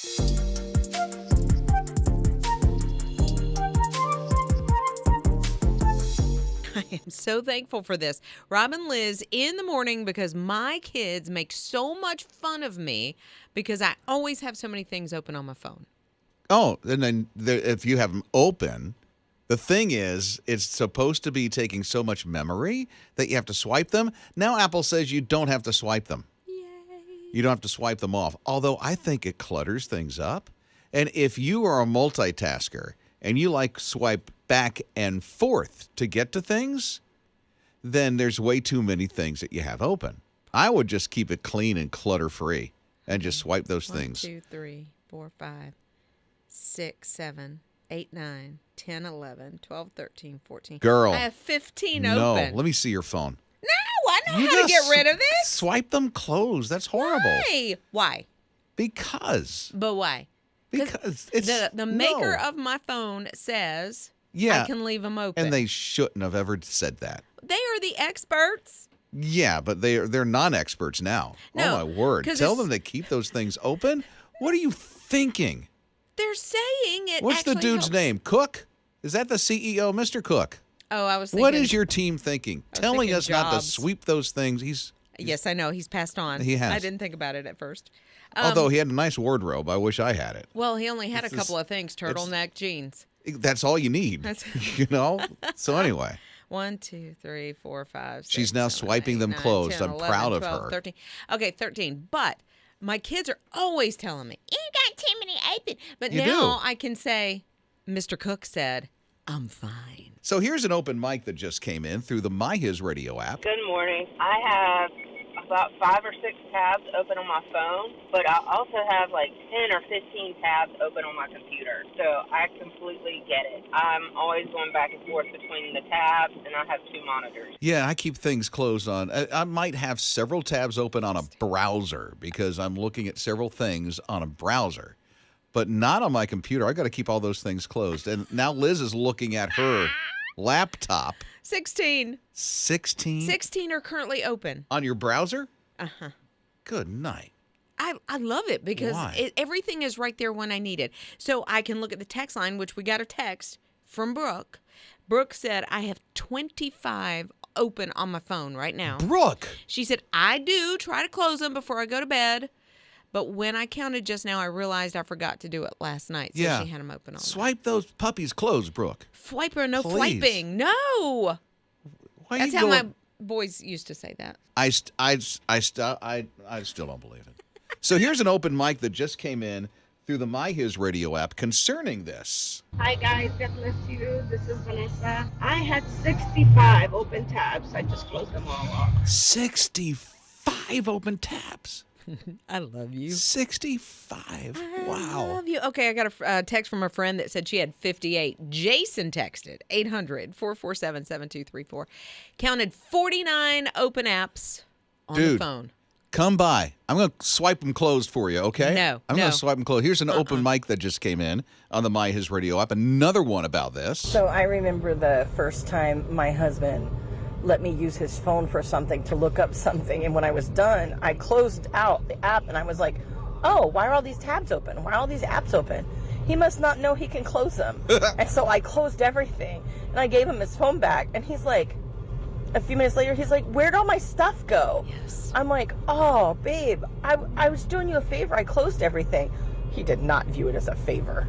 I am so thankful for this. Rob and Lizz in the morning because my kids make so much fun of me because I always have so many things open on my phone. Oh, and then if you have them open, the thing is, it's supposed to be taking so much memory that you have to swipe them. Now Apple says you don't have to swipe them. Yay. You don't have to swipe them off. Although I think it clutters things up. And if you are a multitasker and you like swipe back and forth to get to things, then there's way too many things that you have open. I would just keep it clean and clutter-free and just swipe those things. 1, 2, 3, 4, 5, 6, 7, 8, 9, 10, 11, 12, 13, 14. Girl. I have 15 No, open. let me see your phone. No, I know how to get rid of this. Swipe them closed. That's horrible. Why? Because. But why? Because it's the maker of my phone says I can leave them open. And they shouldn't have ever said that. They are the experts. Yeah, but they're non-experts now. No, oh, my word. Tell them to keep those things open? What are you thinking? They're saying it. What's the dude's name? Cook? Is that the CEO, Mr. Cook? Oh, I was thinking. What is your team thinking? Telling us not to Jobs. sweep those things. Yes, I know. He's passed on. He has. I didn't think about it at first. Although he had a nice wardrobe. I wish I had it. Well, he only had a couple of things. Turtleneck, jeans. That's all you need. You know? So anyway. 1, 2, 3, 4, 5, 6, She's now 7, swiping 8, them 9, closed. 10, I'm 11, proud 12, of her. 13. Okay, 13. But my kids are always telling me, you got too many open. But now I can say, Mr. Cook said, I'm fine. So here's an open mic that just came in through the My HISRadio app. Good morning. I have about 5 or 6 tabs open on my phone, but I also have like 10 or 15 tabs open on my computer. So I completely get it. I'm always going back and forth between the tabs, and I have 2 monitors. Yeah, I keep things closed on. I might have several tabs open on a browser because I'm looking at several things on a browser, but not on my computer. I got to keep all those things closed. And now Liz is looking at her laptop. 16. 16? 16 are currently open. On your browser? Uh-huh. Good night. I love it because everything is right there when I need it. So I can look at the text line, which we got a text from Brooke. Brooke said, I have 25 open on my phone right now. Brooke! She said, I do try to close them before I go to bed. But when I counted just now, I realized I forgot to do it last night. So she had them open all Swipe those puppies closed, Brooke. Swiper, no Please. swiping. No. Why That's how my boys used to say that. I still don't believe it. So here's an open mic that just came in through the My HISRadio app concerning this. Hi guys, God bless you. This is Vanessa. I had 65 open tabs. I just closed them all off. 65 open tabs. I love you. 65. Wow. I love you. Okay, I got a text from a friend that said she had 58. Jason texted 800-447-7234. Counted 49 open apps on the phone. Come by. I'm going to swipe them closed for you, okay? No. I'm going to swipe them closed. Here's an open mic that just came in on the My HISRadio app. Another one about this. So I remember the first time my husband let me use his phone for something to look up something. And when I was done, I closed out the app and I was like, oh, why are all these tabs open? Why are all these apps open? He must not know he can close them. And so I closed everything and I gave him his phone back. And he's like, a few minutes later, he's like, where'd all my stuff go? Yes. I'm like, oh, babe, I was doing you a favor. I closed everything. He did not view it as a favor.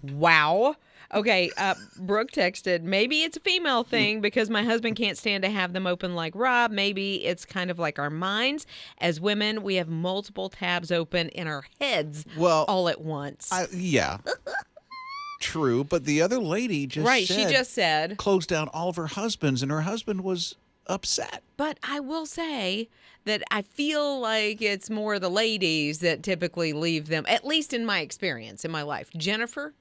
Wow. Okay, Brooke texted, maybe it's a female thing because my husband can't stand to have them open like Rob. Maybe it's kind of like our minds. As women, we have multiple tabs open in our heads all at once. Yeah. True, but the other lady just she just said closed down all of her husbands, and her husband was upset. But I will say that I feel like it's more the ladies that typically leave them, at least in my experience, in my life. Jennifer.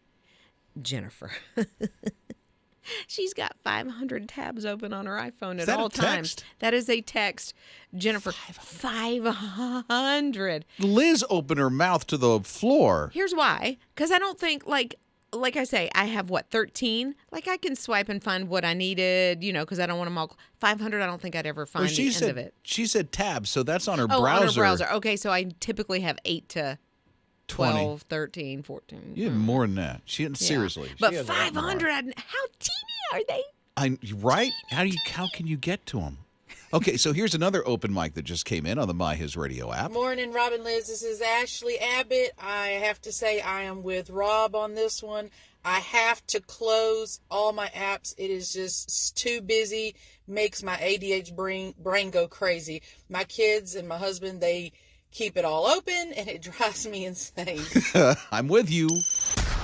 She's got 500 tabs open on her iPhone at all times. That is a text. Jennifer, 500. Liz opened her mouth to the floor. Here's why. Because I don't think, like I say, I have, 13? Like, I can swipe and find what I needed, because I don't want them all. 500, I don't think I'd ever find the end of it. She said tabs, so that's on her browser. On her browser. Okay, so I typically have 8 to 20. 12, 13, 14. You have more than that. Seriously. But She has a lot more. 500, how teeny are they? Right? How can you get to them? Okay, so here's another open mic that just came in on the My His Radio app. Morning, Rob and Lizz. This is Ashley Abbott. I have to say I am with Rob on this one. I have to close all my apps. It is just too busy. Makes my ADHD brain go crazy. My kids and my husband, they keep it all open, and it drives me insane. I'm with you.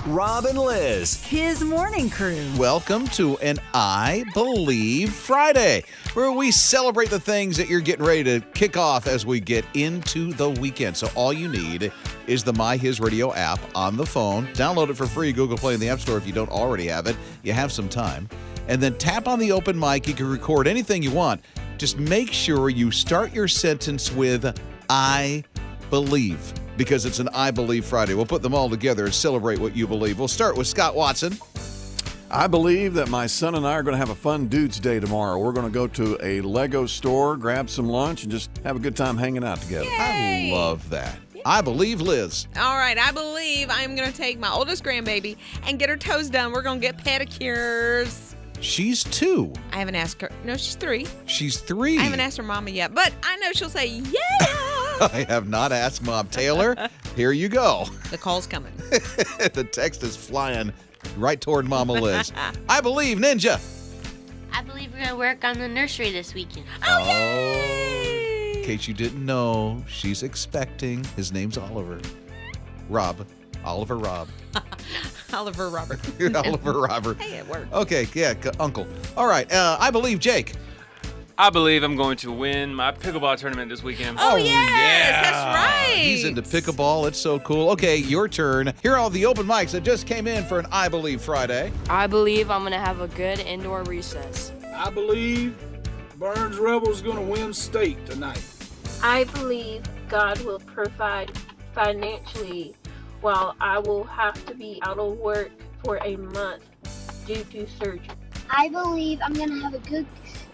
Rob and Lizz. His morning crew. Welcome to an I Believe Friday, where we celebrate the things that you're getting ready to kick off as we get into the weekend. So all you need is the My His Radio app on the phone. Download it for free, Google Play and the App Store if you don't already have it. You have some time. And then tap on the open mic. You can record anything you want. Just make sure you start your sentence with I believe, because it's an I Believe Friday. We'll put them all together and celebrate what you believe. We'll start with Scott Watson. I believe that my son and I are going to have a fun dudes day tomorrow. We're going to go to a Lego store, grab some lunch, and just have a good time hanging out together. Yay! I love that. I believe Liz. All right, I believe I'm going to take my oldest grandbaby and get her toes done. We're going to get pedicures. She's 2. I haven't asked her. No, she's 3. She's 3. I haven't asked her mama yet, but I know she'll say, yeah. I have not asked Mom. Taylor, here you go. The call's coming. The text is flying right toward Mama Liz. I believe Ninja. I believe we're going to work on the nursery this weekend. In case you didn't know, she's expecting. His name's Oliver. Oliver Rob. Oliver Robert. Oliver Robert. Hey, it worked. Okay, yeah, Uncle. All right, I believe Jake. I believe I'm going to win my pickleball tournament this weekend. Oh, yes, that's right. He's into pickleball. It's so cool. Okay, your turn. Here are all the open mics that just came in for an I Believe Friday. I believe I'm going to have a good indoor recess. I believe Burns Rebels going to win state tonight. I believe God will provide financially while I will have to be out of work for a month due to surgery. I believe I'm going to have a good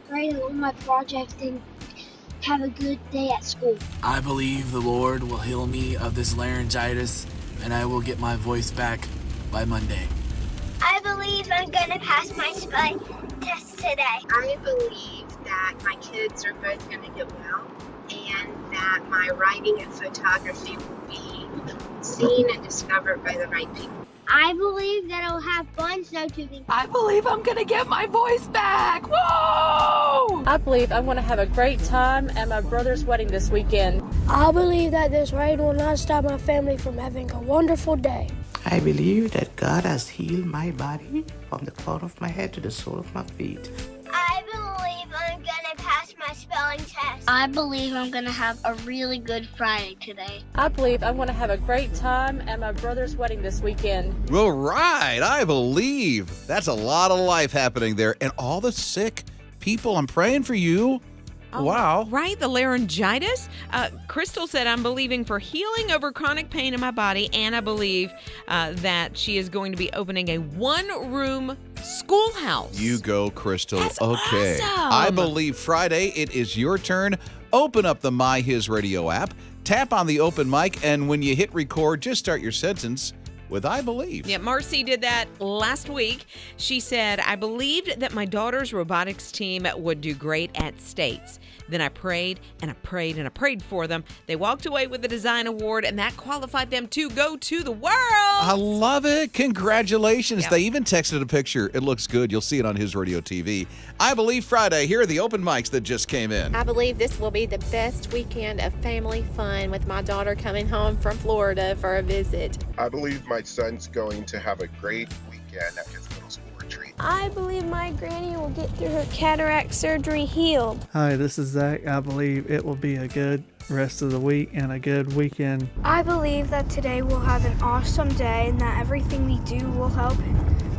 grade on my project and have a good day at school. I believe the Lord will heal me of this laryngitis and I will get my voice back by Monday. I believe I'm going to pass my spelling test today. I believe that my kids are both going to do well and that my writing and photography will be seen and discovered by the right people. I believe that I'll have fun snow tubing. I believe I'm going to get my voice back. Whoa! I believe I'm going to have a great time at my brother's wedding this weekend. I believe that this rain will not stop my family from having a wonderful day. I believe that God has healed my body from the crown of my head to the sole of my feet. I believe I'm going to pass my spelling test. I believe I'm going to have a really good Friday today. I believe I'm going to have a great time at my brother's wedding this weekend. Well, right. I believe. That's a lot of life happening there. And all the sick people, I'm praying for you. Oh, wow. Right, the laryngitis. Crystal said, I'm believing for healing over chronic pain in my body, and I believe that she is going to be opening a one-room schoolhouse. You go, Crystal. That's okay. awesome. I believe Friday, it is your turn. Open up the My His Radio app, tap on the open mic, and when you hit record, just start your sentence with I believe. Yeah, Marcy did that last week. She said, I believed that my daughter's robotics team would do great at states. Then I prayed and I prayed and I prayed for them. They walked away with the design award, and that qualified them to go to the world. I love it. Congratulations. Yep. They even texted a picture. It looks good. You'll see it on His Radio TV. I believe Friday. Here are the open mics that just came in. I believe this will be the best weekend of family fun with my daughter coming home from Florida for a visit. I believe my son's going to have a great weekend at his middle school retreat. I believe my granny will get through her cataract surgery healed. Hi, this is Zach. I believe it will be a good rest of the week and a good weekend. I believe that today we'll have an awesome day and that everything we do will help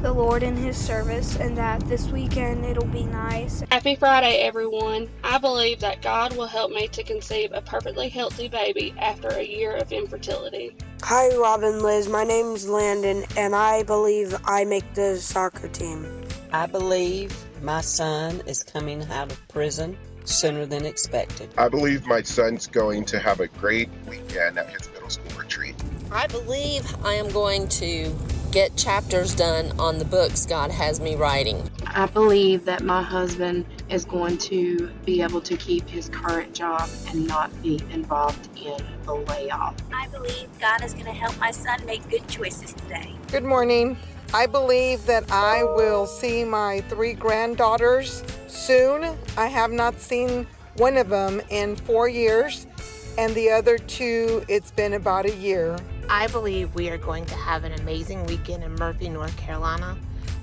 the Lord in His service, and that this weekend it'll be nice. Happy Friday, everyone. I believe that God will help me to conceive a perfectly healthy baby after a year of infertility. Hi, Rob and Lizz. My name's Landon, and I believe I make the soccer team. I believe my son is coming out of prison sooner than expected. I believe my son's going to have a great weekend at his middle school retreat. I believe I am going to get chapters done on the books God has me writing. I believe that my husband is going to be able to keep his current job and not be involved in a layoff. I believe God is going to help my son make good choices today. Good morning. I believe that I will see my 3 granddaughters soon. I have not seen one of them in 4 years, and the other 2, it's been about a year. I believe we are going to have an amazing weekend in Murphy, North Carolina,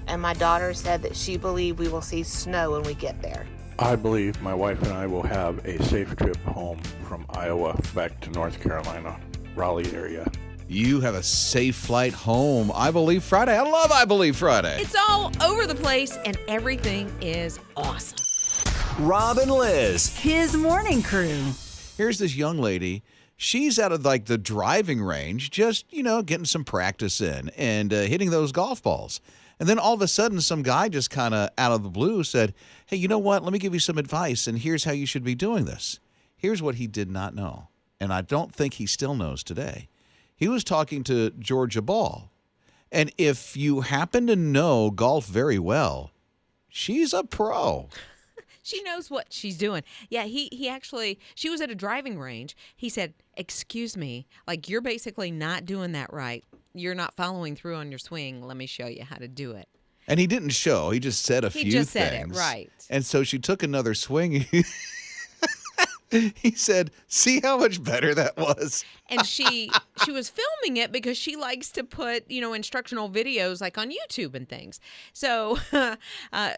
and my daughter said that she believes we will see snow when we get there. I believe my wife and I will have a safe trip home from Iowa back to North Carolina, Raleigh area. You have a safe flight home. I Believe Friday. I love I Believe Friday. It's all over the place, and everything is awesome. Rob and Lizz. His morning crew. Here's this young lady. She's out of like the driving range, just, getting some practice in and hitting those golf balls. And then all of a sudden, some guy just kind of out of the blue said, hey, you know what? Let me give you some advice, and here's how you should be doing this. Here's what he did not know, and I don't think he still knows today. He was talking to Georgia Ball. And if you happen to know golf very well, she's a pro. She knows what she's doing. Yeah, she was at a driving range. He said, excuse me, like you're basically not doing that right. You're not following through on your swing. Let me show you how to do it. And he didn't show. He just said a few things. He just said it, right. And so she took another swing. He said, see how much better that was? And she was filming it because she likes to put, instructional videos like on YouTube and things. So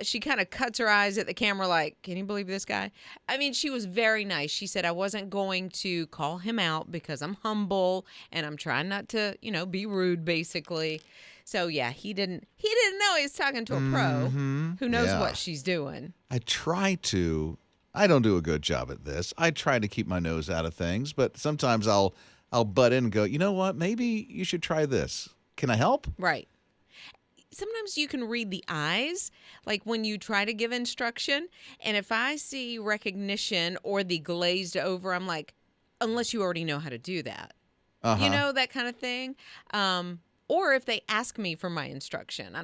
she kind of cuts her eyes at the camera like, can you believe this guy? I mean, she was very nice. She said, I wasn't going to call him out because I'm humble and I'm trying not to, be rude, basically. So, yeah, he didn't know he was talking to a pro who knows what she's doing. I don't do a good job at this. I try to keep my nose out of things, but sometimes I'll butt in and go, you know what? Maybe you should try this. Can I help? Right. Sometimes you can read the eyes, like when you try to give instruction. And if I see recognition or the glazed over, I'm like, unless you already know how to do that. Uh-huh. That kind of thing. Or if they ask me for my instruction,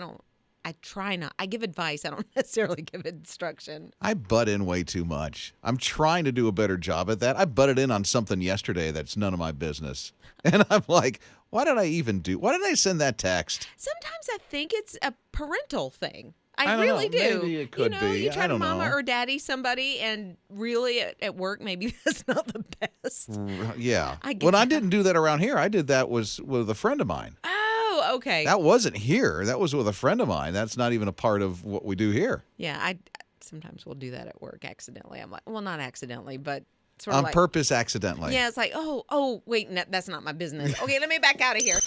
I try not. I give advice. I don't necessarily give instruction. I butt in way too much. I'm trying to do a better job at that. I butted in on something yesterday that's none of my business. And I'm like, why did I send that text? Sometimes I think it's a parental thing. I really do. Maybe it could be. You try to mama know. or daddy somebody, and really at work, maybe that's not the best. Yeah. I didn't do that around here. I did that with a friend of mine. Oh, okay. That wasn't here. That was with a friend of mine. That's not even a part of what we do here. Yeah, I sometimes will do that at work accidentally. I'm like, well, not accidentally, but sort of on purpose, accidentally. Yeah, it's like, oh, wait, no, that's not my business. Okay, let me back out of here.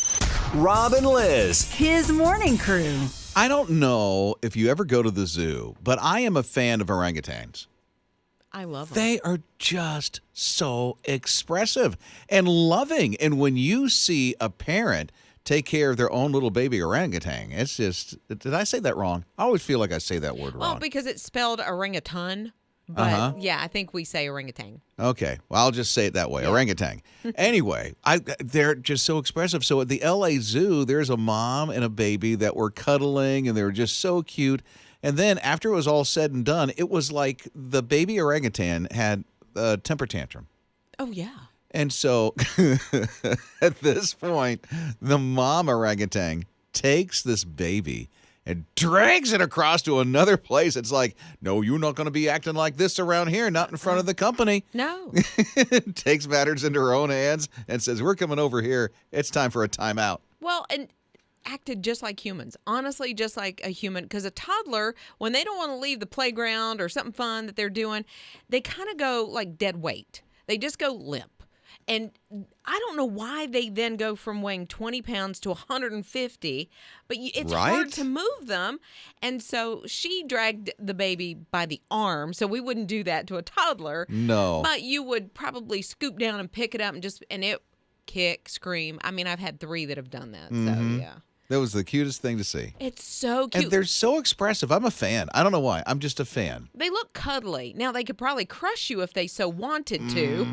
Rob and Lizz. His morning crew. I don't know if you ever go to the zoo, but I am a fan of orangutans. I love them. They are just so expressive and loving. And when you see a parent take care of their own little baby orangutan, it's just, did I say that wrong? I always feel like I say that word wrong. Well, because it's spelled orangutan. But yeah, I think we say orangutan. Okay. Well, I'll just say it that way. Orangutan. Anyway, they're just so expressive. So at the LA Zoo, there's a mom and a baby that were cuddling, and they were just so cute. And then after it was all said and done, it was like the baby orangutan had a temper tantrum. Oh, yeah. And so at this point, the mom orangutan takes this baby and drags it across to another place. It's like, no, you're not going to be acting like this around here, not in front of the company. No. Takes matters into her own hands and says, we're coming over here. It's time for a timeout. Well, and acted just like humans. Honestly, just like a human. Because a toddler, when they don't want to leave the playground or something fun that they're doing, they kind of go like dead weight. They just go limp. And I don't know why they then go from weighing 20 pounds to 150, but it's hard to move them. And so she dragged the baby by the arm, so we wouldn't do that to a toddler. No. But you would probably scoop down and pick it up and it kick, scream. I mean, I've had 3 that have done that, so yeah. That was the cutest thing to see. It's so cute. And they're so expressive. I'm a fan. I don't know why. I'm just a fan. They look cuddly. Now, they could probably crush you if they so wanted to.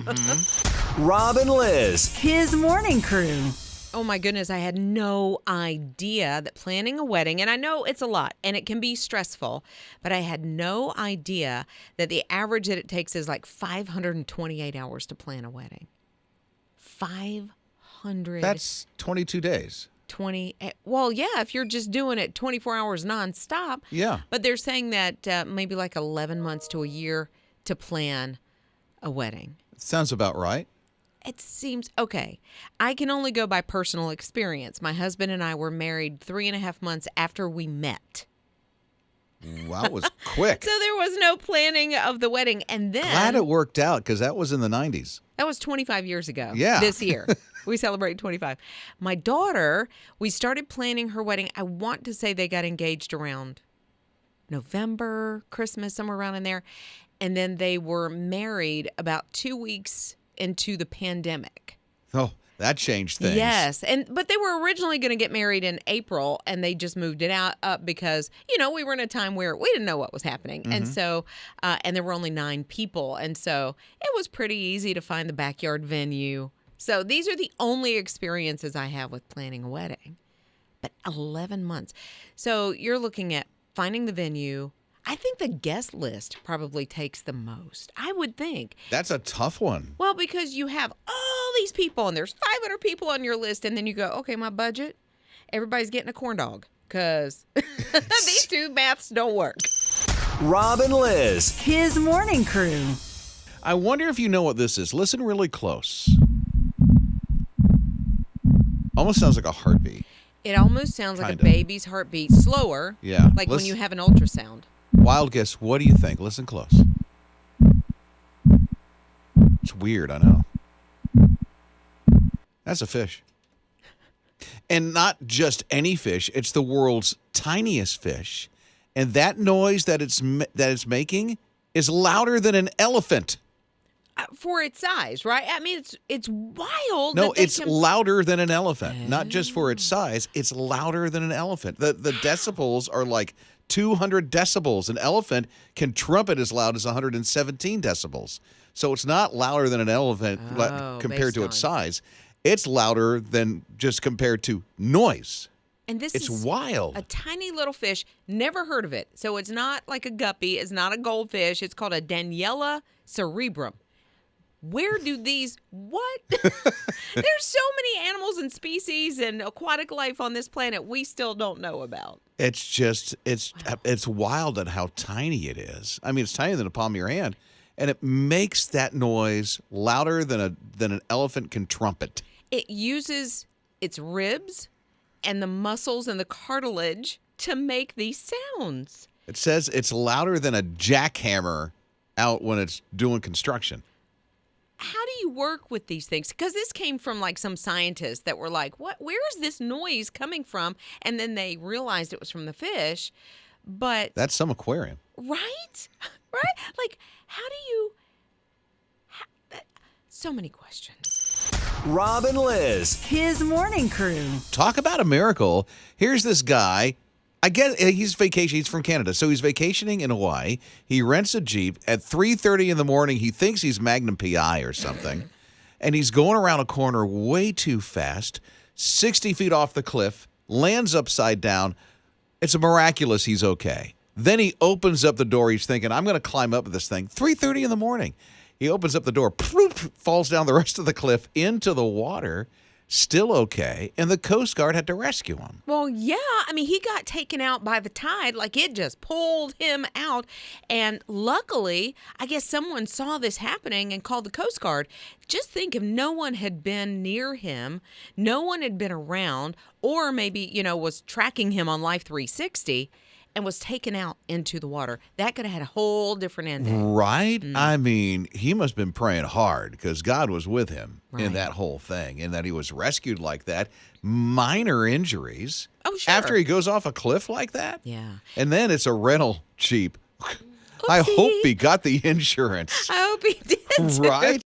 Rob and Lizz. His morning crew. Oh my goodness, I had no idea that planning a wedding, and I know it's a lot and it can be stressful, but I had no idea that the average that it takes is like 528 hours to plan a wedding. 500. That's 22 days. 20. Well, yeah, if you're just doing it 24 hours nonstop. Yeah. But they're saying that maybe like 11 months to a year to plan a wedding. Sounds about right. It seems okay. I can only go by personal experience. My husband and I were married 3.5 months after we met. Wow, it was quick. So there was no planning of the wedding. And then Glad it worked out because that was in the 90s. that was 25 years ago. Yeah. This year. We celebrated 25. My daughter, we started planning her wedding. I want to say they got engaged around November, Christmas, somewhere around in there. And then they were married about 2 weeks into the pandemic. Oh, that changed things. Yes. But they were originally going to get married in April, and they just moved it up because, we were in a time where we didn't know what was happening. Mm-hmm. And so, and there were only 9 people. And so it was pretty easy to find the backyard venue. So these are the only experiences I have with planning a wedding. But 11 months. So you're looking at finding the venue. I think the guest list probably takes the most. I would think. That's a tough one. Well, because you have all these people and there's 500 people on your list, and then you go, okay, my budget, everybody's getting a corn dog because these two maths don't work. Rob and Lizz. His morning crew. I wonder if you know what this is. Listen really close. Almost sounds like a heartbeat. It almost sounds like Kinda. a baby's heartbeat, slower. Yeah. Like when you have an ultrasound. Wild guess. What do you think? Listen close. It's weird, I know. That's a fish. And not just any fish. It's the world's tiniest fish. And that noise that it's making is louder than an elephant. For its size, right? I mean, it's wild. No, that they it's can- louder than an elephant. Not just for its size. It's louder than an elephant. The decibels are like 200 decibels. An elephant can trumpet as loud as 117 decibels. So it's not louder than an elephant compared to its size. It's louder than just compared to noise. And this It's is wild. a tiny little fish. Never heard of it. So it's not like a guppy. It's not a goldfish. It's called a Daniela cerebrum. Where do these, what? There's so many animals and species and aquatic life on this planet we still don't know about. It's just, it's wild at how tiny it is. I mean, it's tinier than the palm of your hand, and it makes that noise louder than an elephant can trumpet. It uses its ribs and the muscles and the cartilage to make these sounds. It says it's louder than a jackhammer out when it's doing construction. How do you work with these things? Because this came from like some scientists that were like, "What? Where is this noise coming from?" And then they realized it was from the fish. But That's some aquarium. right, right? Like, how do you? So many questions. Rob and Lizz. His morning crew. Talk about a miracle. Here's this guy. I get he's vacation. He's from Canada, so he's vacationing in Hawaii. He rents a Jeep at 3:30 in the morning. He thinks he's Magnum PI or something, and he's going around a corner way too fast, 60 feet off the cliff, lands upside down. It's a miraculous he's okay. Then he opens up the door. He's thinking, I'm going to climb up this thing. 3:30 in the morning. He opens up the door, ploop, falls down the rest of the cliff into the water. Still okay, and the Coast Guard had to rescue him. Well, yeah. I mean, he got taken out by the tide. Like, it just pulled him out. And luckily, I guess someone saw this happening and called the Coast Guard. Just think if no one had been near him, no one had been around, or maybe, was tracking him on Life 360 and was taken out into the water. That could have had a whole different ending. Right? I mean, he must have been praying hard because God was with him in that whole thing, and that he was rescued like that. Minor injuries. Oh, sure. After he goes off a cliff like that? Yeah. And then it's a rental Jeep. I hope he got the insurance. I hope he did. Right?